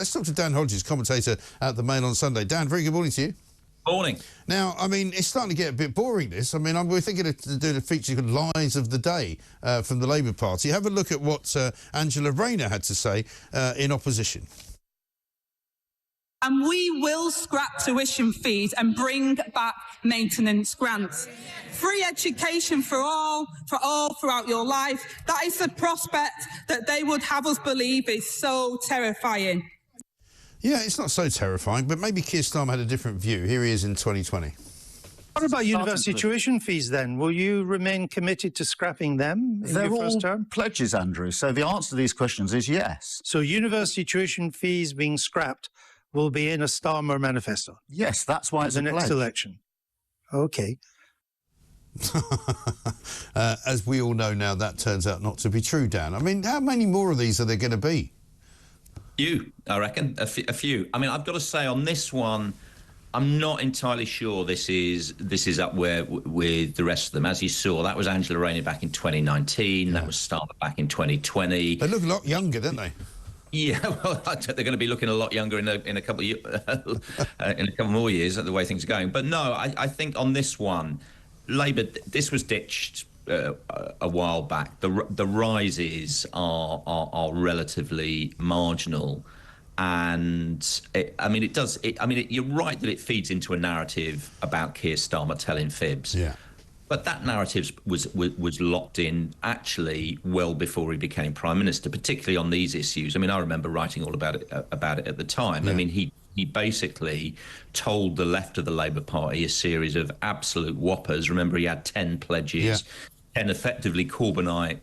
Let's talk to Dan Hodges, commentator at the Mail on Sunday. Dan, very good morning to you. Morning. Now, I mean, it's starting to get a bit boring, this. I mean, we're thinking of doing a feature called Lies of the Day from the Labour Party. Have a look at what Angela Rayner had to say in opposition. And we will scrap tuition fees and bring back maintenance grants. Free education for all throughout your life. That is the prospect that they would have us believe is so terrifying. Yeah, it's not so terrifying, but maybe Keir Starmer had a different view. Here he is in 2020. What about university tuition fees then? Will you remain committed to scrapping them in your first term? Pledges, Andrew. So the answer to these questions is yes. So university tuition fees being scrapped will be in a Starmer manifesto? Yes, that's why it's the a next pledge. Election. Okay. As we all know now, that turns out not to be true, Dan. I mean, how many more of these are there going to be? Few, I reckon. A few. I mean, I've got to say on this one, I'm not entirely sure this is up where with the rest of them. As you saw, that was Angela Rayner back in 2019. Yeah. That was Starmer back in 2020. They look a lot younger, don't they? Yeah, well, they're going to be looking a lot younger in a couple of in a couple more years, the way things are going. But no, I think on this one, Labour, this was ditched a while back. The rises are relatively marginal, and you're right that it feeds into a narrative about Keir Starmer telling fibs. Yeah. But that narrative was locked in actually well before he became Prime Minister, particularly on these issues. I mean, I remember writing all about it at the time. Yeah. I mean, he basically told the left of the Labour Party a series of absolute whoppers. Remember, he had 10 pledges, 10 effectively Corbynite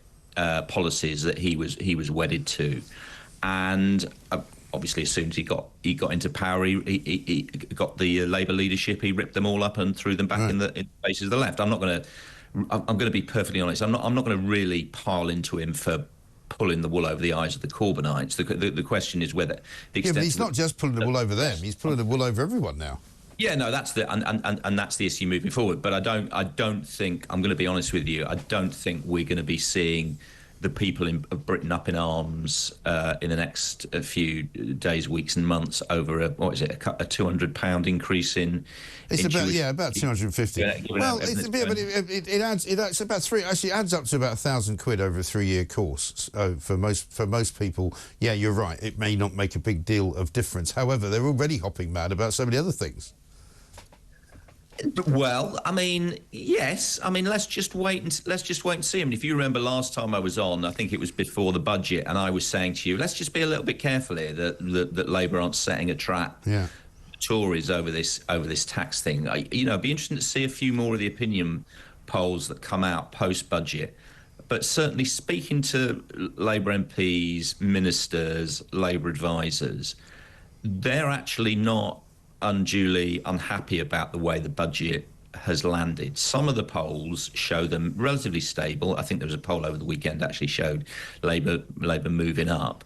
policies that he was wedded to, and obviously, as soon as he got into power, he got the Labour leadership. He ripped them all up and threw them back in the faces of the left. I'm going to be perfectly honest. I'm not going to really pile into him for pulling the wool over the eyes of the Corbynites. The question is whether the extent. Yeah, but he's not just pulling the wool over them. He's pulling the wool over everyone now. Yeah, no, that's and that's the issue moving forward. But I don't think, I'm going to be honest with you, I don't think we're going to be seeing the people of Britain up in arms in the next few days, weeks, and months over a £200 increase in. It's about 250. Well, it adds about three. Actually, it adds up to about £1,000 over a 3-year course. For most people, yeah, you're right. It may not make a big deal of difference. However, they're already hopping mad about so many other things. Well, I mean, yes. I mean, let's just wait and see. I mean, if you remember last time I was on, I think it was before the budget, and I was saying to you, let's just be a little bit careful here that Labour aren't setting a trap. Yeah. Tories over this tax thing. It'd be interesting to see a few more of the opinion polls that come out post-budget. But certainly, speaking to Labour MPs, ministers, Labour advisors, they're actually not unduly unhappy about the way the budget has landed. Some of the polls show them relatively stable. I think there was a poll over the weekend that actually showed Labour moving up.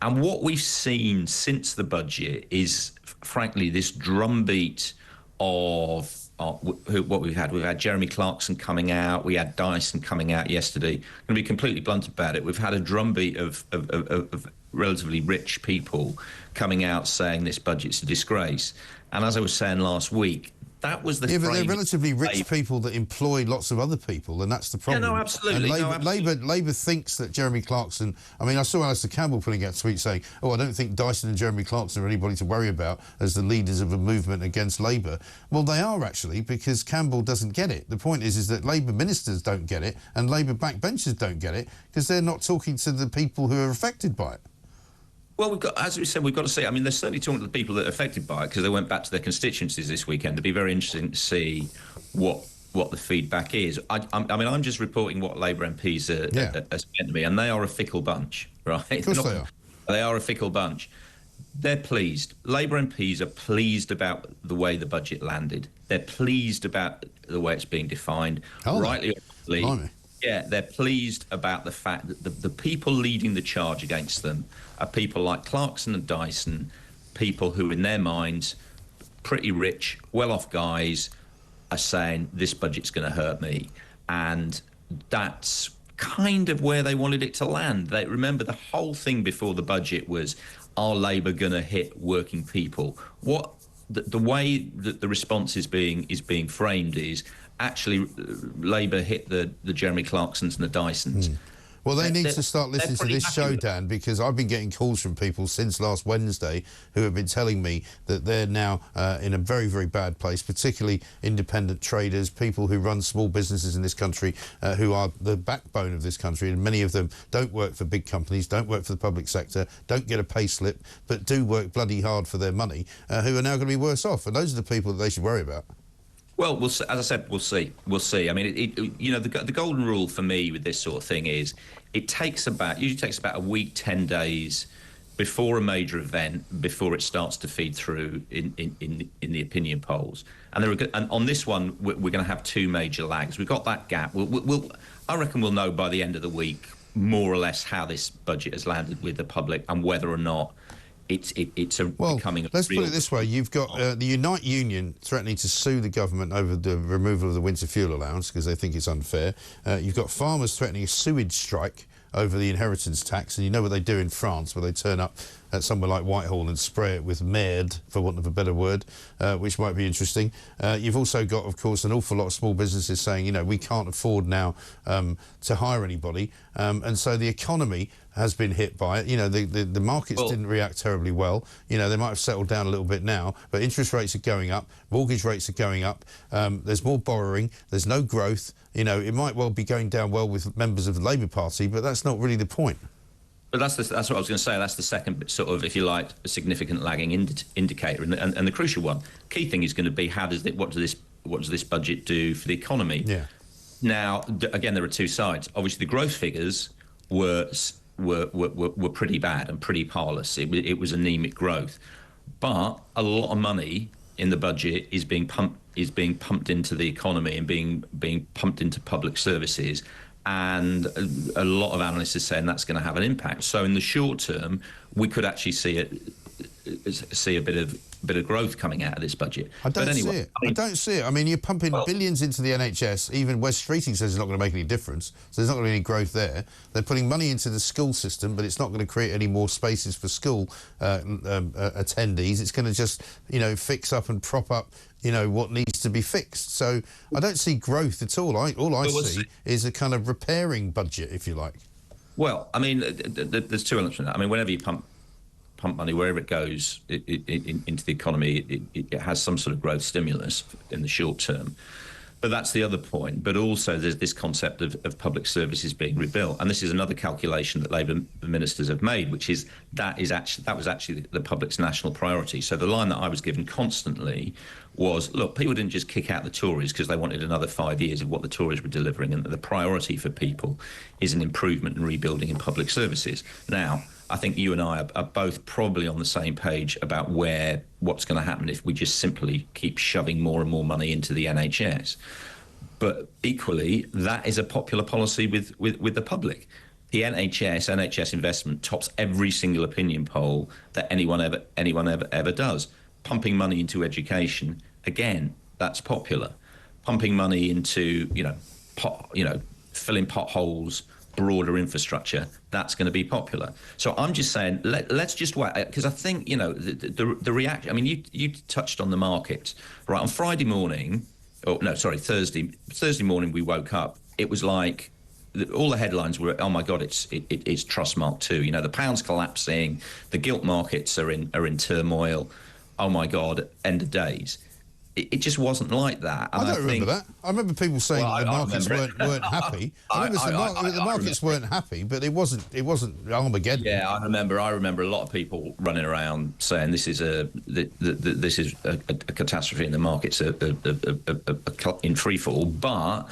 And what we've seen since the budget is, frankly, this drumbeat of what we've had. We've had Jeremy Clarkson coming out. We had Dyson coming out yesterday. I'm going to be completely blunt about it. We've had a drumbeat of relatively rich people coming out saying this budget's a disgrace. And as I was saying last week, that was the frame. Yeah, but they're relatively rich people that employ lots of other people, and that's the problem. Yeah, no, absolutely. And Labour thinks that Jeremy Clarkson... I mean, I saw Alistair Campbell putting out a tweet saying, I don't think Dyson and Jeremy Clarkson are anybody to worry about as the leaders of a movement against Labour. Well, they are, actually, because Campbell doesn't get it. The point is that Labour ministers don't get it, and Labour backbenchers don't get it, because they're not talking to the people who are affected by it. Well, as we said, we've got to see. I mean, they're certainly talking to the people that are affected by it because they went back to their constituencies this weekend. It'd be very interesting to see what the feedback is. I mean, I'm just reporting what Labour MPs are saying to me, and they are a fickle bunch, right? Of course they are. They are a fickle bunch. They're pleased. Labour MPs are pleased about the way the budget landed. They're pleased about the way it's being defined, rightly or wrongly. Yeah, they're pleased about the fact that the people leading the charge against them are people like Clarkson and Dyson, people who, in their minds, pretty rich, well-off guys, are saying this budget's going to hurt me. And that's kind of where they wanted it to land. They remember the whole thing before the budget was, are Labour going to hit working people? What the way that the response is being framed is actually Labour hit the Jeremy Clarksons and the Dysons. Well, they need to start listening to this show, Dan, because I've been getting calls from people since last Wednesday who have been telling me that they're now in a very, very bad place, particularly independent traders, people who run small businesses in this country, who are the backbone of this country, and many of them don't work for big companies, don't work for the public sector, don't get a pay slip, but do work bloody hard for their money, who are now going to be worse off. And those are the people that they should worry about. Well, we'll see. As I said, we'll see. We'll see. I mean, the golden rule for me with this sort of thing is it usually takes about a week, 10 days before a major event, before it starts to feed through in the opinion polls. And on this one, we're going to have two major lags. We've got that gap. I reckon we'll know by the end of the week more or less how this budget has landed with the public and whether or not it's becoming. Let's put it this way: you've got the Unite Union threatening to sue the government over the removal of the winter fuel allowance because they think it's unfair. You've got farmers threatening a sewage strike over the inheritance tax, and you know what they do in France, where they turn up at somewhere like Whitehall and spray it with merde, for want of a better word, which might be interesting. You've also got, of course, an awful lot of small businesses saying, you know, we can't afford now to hire anybody, and so the economy has been hit by it. You know, the markets didn't react terribly well. You know, they might have settled down a little bit now, but interest rates are going up, mortgage rates are going up, there's more borrowing, there's no growth. You know, it might well be going down well with members of the Labour Party, but that's not really the point. But that's what I was going to say. That's the second sort of, if you like, a significant lagging indicator, and the crucial one. Key thing is going to be what does this budget do for the economy? Yeah. Now, again, there are two sides. Obviously, the growth figures were pretty bad and pretty parlous. It was anemic growth, but a lot of money in the budget is being pumped into the economy and being pumped into public services. And a lot of analysts are saying that's going to have an impact. So in the short term, we could actually see a bit of growth coming out of this budget. I don't see it. I mean, you're pumping billions into the NHS. Even West Streeting says it's not going to make any difference. So there's not going to be any growth there. They're putting money into the school system, but it's not going to create any more spaces for school attendees. It's going to just, you know, fix up and prop up, you know, what needs to be fixed. So I don't see growth at all. All I see is a kind of repairing budget, if you like. Well, I mean, there's two elements in that. I mean, whenever you pump money, wherever it goes into the economy, it has some sort of growth stimulus in the short term. But that's the other point. But also there's this concept of public services being rebuilt. And this is another calculation that Labour ministers have made, which is that was actually the public's national priority. So the line that I was given constantly was, look, people didn't just kick out the Tories because they wanted another 5 years of what the Tories were delivering, and the priority for people is an improvement and rebuilding in public services. Now, I think you and I are both probably on the same page about what's going to happen if we just simply keep shoving more and more money into the NHS. But equally, that is a popular policy with the public. The NHS investment tops every single opinion poll that anyone ever does. Pumping money into education, again, that's popular. Pumping money into filling potholes, broader infrastructure, that's going to be popular. So I'm just saying, let's just wait, because I think, you know, the reaction. I mean, you touched on the market, right? On Thursday morning we woke up. It was like all the headlines were, oh my God, it's Trustmark 2. You know, the pound's collapsing, the gilt markets are in turmoil. Oh my God, end of days. It just wasn't like that. And I don't remember that. I remember people saying the markets weren't happy. The markets weren't happy, but it wasn't Armageddon. Yeah, I remember a lot of people running around saying this is a catastrophe and the markets are in free fall. But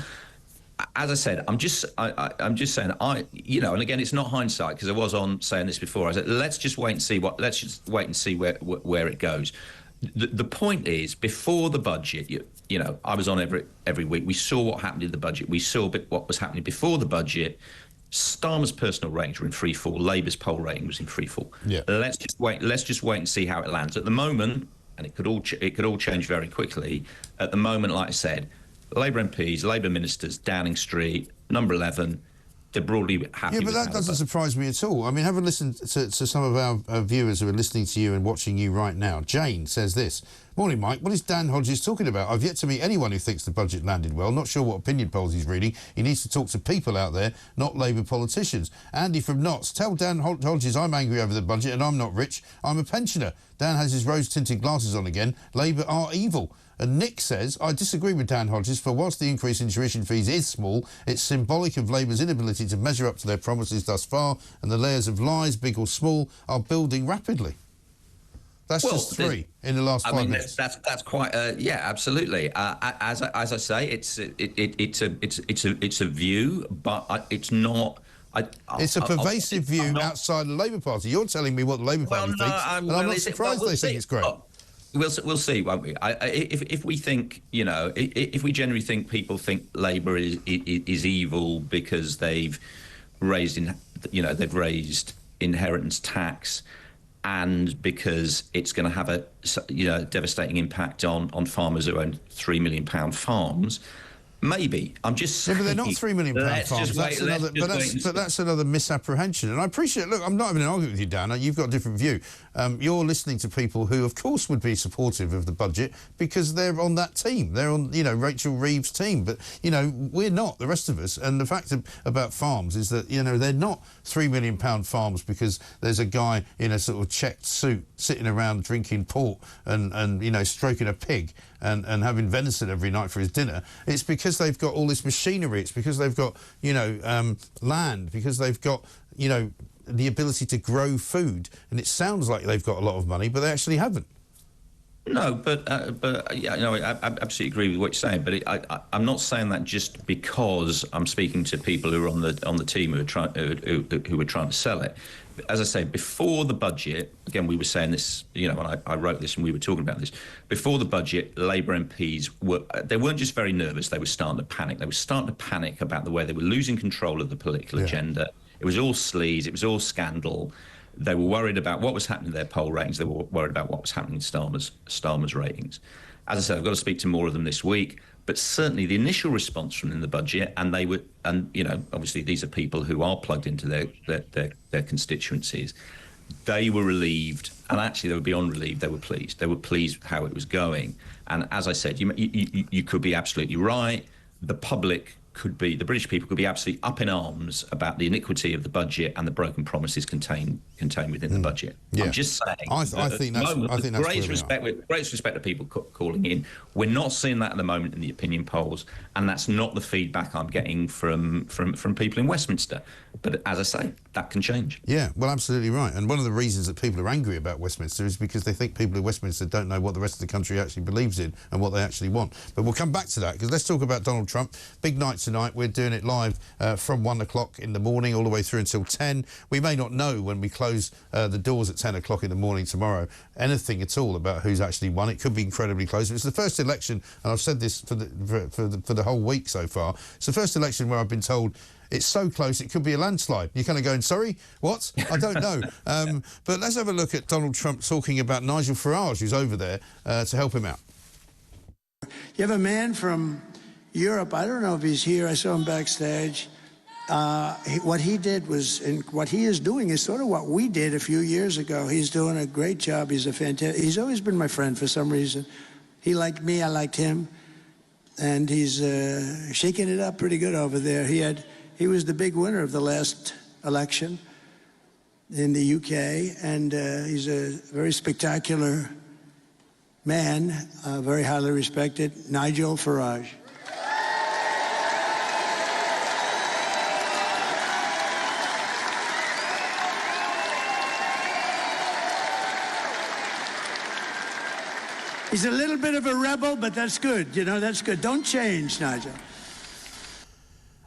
as I said, I'm just saying, and again, it's not hindsight, because I was on saying this before. I said, let's just wait and see where it goes. The point is, before the budget, you know, I was on every week. We saw what happened in the budget. We saw what was happening before the budget. Starmer's personal ratings were in free fall. Labour's poll rating was in free fall. Yeah. Let's just wait and see how it lands. At the moment, and it could all change very quickly. At the moment, like I said, Labour MPs, Labour ministers, Downing Street, number 11, they're broadly happy. Yeah, but that doesn't surprise me at all. I mean, have a listen to some of our viewers who are listening to you and watching you right now. Jane says this. Morning, Mike. What is Dan Hodges talking about? I've yet to meet anyone who thinks the budget landed well. Not sure what opinion polls he's reading. He needs to talk to people out there, not Labour politicians. Andy from Notts. Tell Dan Hodges I'm angry over the budget and I'm not rich. I'm a pensioner. Dan has his rose-tinted glasses on again. Labour are evil. And Nick says, I disagree with Dan Hodges, for whilst the increase in tuition fees is small, it's symbolic of Labour's inability to measure up to their promises thus far, and the layers of lies, big or small, are building rapidly. That's just 3 in the last 5 minutes. That's quite yeah, absolutely. As I say, it's a view, but it's not. It's a pervasive view outside the Labour Party. You're telling me what the Labour Party thinks, and I'm not surprised they think it's great. We'll see, won't we? If we think, you know, if we generally think people think Labour is evil because they've raised inheritance tax, and because it's going to have a devastating impact on farmers who own £3 million farms. Maybe. I'm just saying. Yeah, but they're not £3 million farms. That's another misapprehension. And I appreciate, look, I'm not having an argument with you, Dan. You've got a different view. You're listening to people who, of course, would be supportive of the budget because they're on that team. They're on, Rachel Reeves' team. But, we're not, the rest of us. And the fact about farms is that, they're not £3 million farms because there's a guy in a sort of checked suit sitting around drinking port and stroking a pig and having venison every night for his dinner. It's because they've got all this machinery. It's because they've got, land, because they've got, the ability to grow food. And it sounds like they've got a lot of money, but they actually haven't. No, but yeah, I absolutely agree with what you're saying. But I'm not saying that just because I'm speaking to people who are on the team who are trying to sell it. As I say, before the budget, again, we were saying this, when I wrote this and we were talking about this, before the budget, Labour MPs they weren't just very nervous, they were starting to panic. They were starting to panic about the way they were losing control of the political agenda. It was all sleaze, it was all scandal. They were worried about what was happening to their poll ratings. They were worried about what was happening in Starmer's ratings. As I said, I've got to speak to more of them this week. But certainly the initial response from in the budget, and obviously these are people who are plugged into their constituencies. They were relieved, and actually they were beyond relieved. They were pleased. They were pleased with how it was going. And as I said, you could be absolutely right. The British people could be absolutely up in arms about the iniquity of the budget and the broken promises contained within the budget. Yeah. I'm just saying. I think that's greatest respect to people calling in. We're not seeing that at the moment in the opinion polls, and that's not the feedback I'm getting from people in Westminster. But as I say, that can change. Yeah, well, absolutely right. And one of the reasons that people are angry about Westminster is because they think people in Westminster don't know what the rest of the country actually believes in and what they actually want. But we'll come back to that, because let's talk about Donald Trump. Big night tonight. We're doing it live from 1 o'clock in the morning all the way through until 10. We may not know when we close the doors at 10 o'clock in the morning tomorrow anything at all about who's actually won. It could be incredibly close. It's the first election, and I've said this for the whole week so far. It's the first election where I've been told it's so close it could be a landslide. You're kind of going, sorry, what? I don't know. But let's have a look at Donald Trump talking about Nigel Farage, who's over there to help him out. You have a man from Europe. I don't know if he's here. I saw him backstage. What he did was, and what he is doing is sort of what we did a few years ago. He's doing a great job. He's always been my friend for some reason. He liked me, I liked him. And he's shaking it up pretty good over there. He was the big winner of the last election in the UK, and he's a very spectacular man, very highly respected, Nigel Farage. He's a little bit of a rebel, but that's good. That's good. Don't change, Nigel.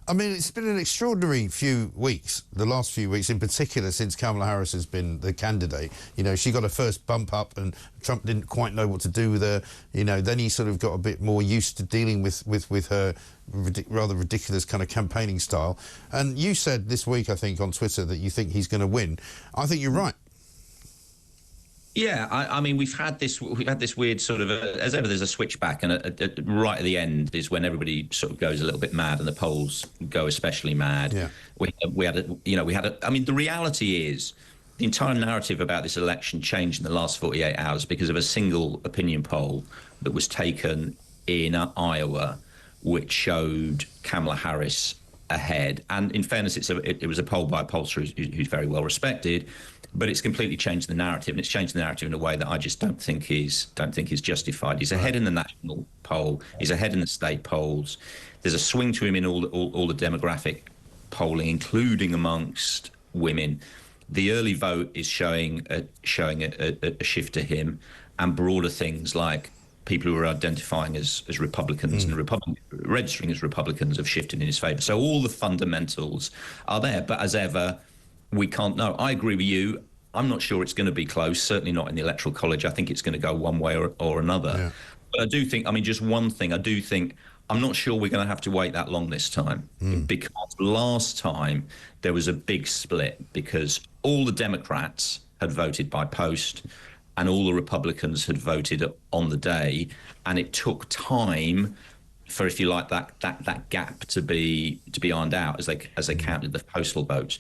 I mean, it's been an extraordinary few weeks, the last few weeks in particular, since Kamala Harris has been the candidate. She got her first bump up and Trump didn't quite know what to do with her. Then he sort of got a bit more used to dealing with her rather ridiculous kind of campaigning style. And you said this week, I think, on Twitter that you think he's going to win. I think you're right. Yeah, I mean, we've had this weird sort of as ever. There's a switchback, and right at the end is when everybody sort of goes a little bit mad, and the polls go especially mad. Yeah. We had I mean, the reality is the entire narrative about this election changed in the last 48 hours because of a single opinion poll that was taken in Iowa, which showed Kamala Harris ahead. And in fairness, it was a poll by a pollster who's very well respected, but it's completely changed the narrative, and it's changed the narrative in a way that I just don't think is justified. He's ahead in the national poll. He's ahead in the state polls. There's a swing to him in all the demographic polling, including amongst women. The early vote is showing a shift to him, and broader things like people who are identifying as Republicans and registering as Republicans have shifted in his favour. So all the fundamentals are there, but as ever, we can't know. I agree with you. I'm not sure it's going to be close, certainly not in the Electoral College. I think it's going to go one way or another. Yeah. But I do think, I mean, just one thing, I'm not sure we're going to have to wait that long this time, because last time there was a big split because all the Democrats had voted by post and all the Republicans had voted on the day, and it took time for, if you like, that gap to be ironed out as they counted the postal votes.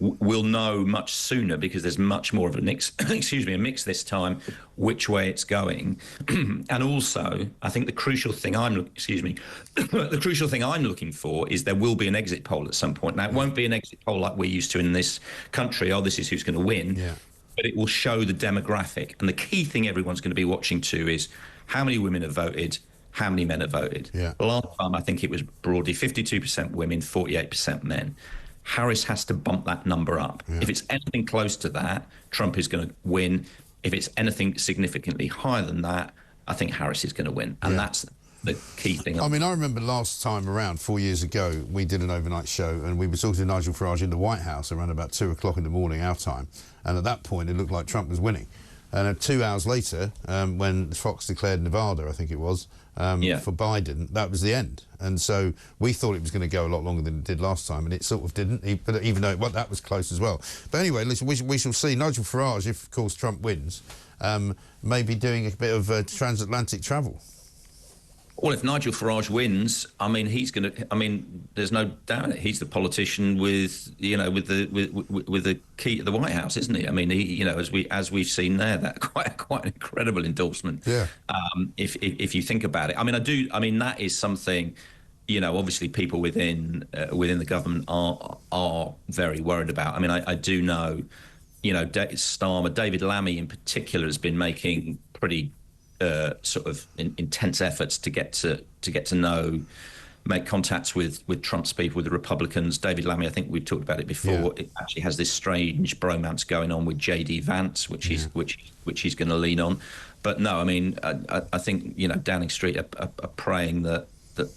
We'll know much sooner because there's much more of a mix this time, which way it's going. And also, I think the crucial thing I'm looking for is there will be an exit poll at some point. Now, it won't be an exit poll like we're used to in this country. Oh, this is who's going to win. Yeah. But it will show the demographic. And the key thing everyone's going to be watching too is how many women have voted, how many men have voted. Yeah. Last time, I think it was broadly 52% women, 48% men. Harris has to bump that number up. Yeah. If it's anything close to that, Trump is going to win. If it's anything significantly higher than that, I think Harris is going to win. And that's the key thing. I mean, I remember last time around, 4 years ago, we did an overnight show and we were talking to Nigel Farage in the White House around about 2 o'clock in the morning, our time. And at that point, it looked like Trump was winning. And 2 hours later, when Fox declared Nevada, I think it was, for Biden, that was the end. And so we thought it was going to go a lot longer than it did last time, and it sort of didn't, but even though that was close as well. But anyway, listen, we shall see. Nigel Farage, if, of course, Trump wins, may be doing a bit of transatlantic travel. Well, if Nigel Farage wins, I mean, there's no doubt he's the politician with the key to the White House, isn't he? I mean, as we've seen there, that quite an incredible endorsement. Yeah. If you think about it, I mean, that is something. Obviously, people within the government are very worried about. I mean, I do know, Starmer, David Lammy in particular, has been making pretty sort of intense efforts to get to know, make contacts with Trump's people, with the Republicans. David Lammy, I think we've talked about it before. Yeah. It actually has this strange bromance going on with J.D. Vance, which he's going to lean on. But no, I mean, I think Downing Street are praying that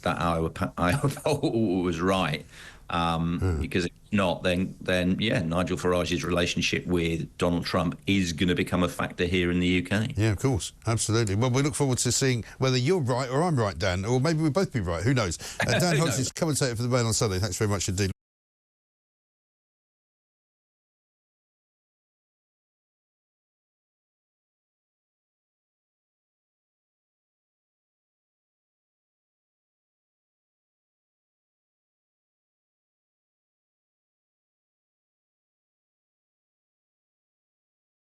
Iowa poll was right. Because if not, then Nigel Farage's relationship with Donald Trump is going to become a factor here in the UK. Yeah, of course, absolutely. Well, we look forward to seeing whether you're right or I'm right, Dan, or maybe we'll both be right. Who knows? Dan Hodges, commentator for the Mail on Sunday. Thanks very much indeed.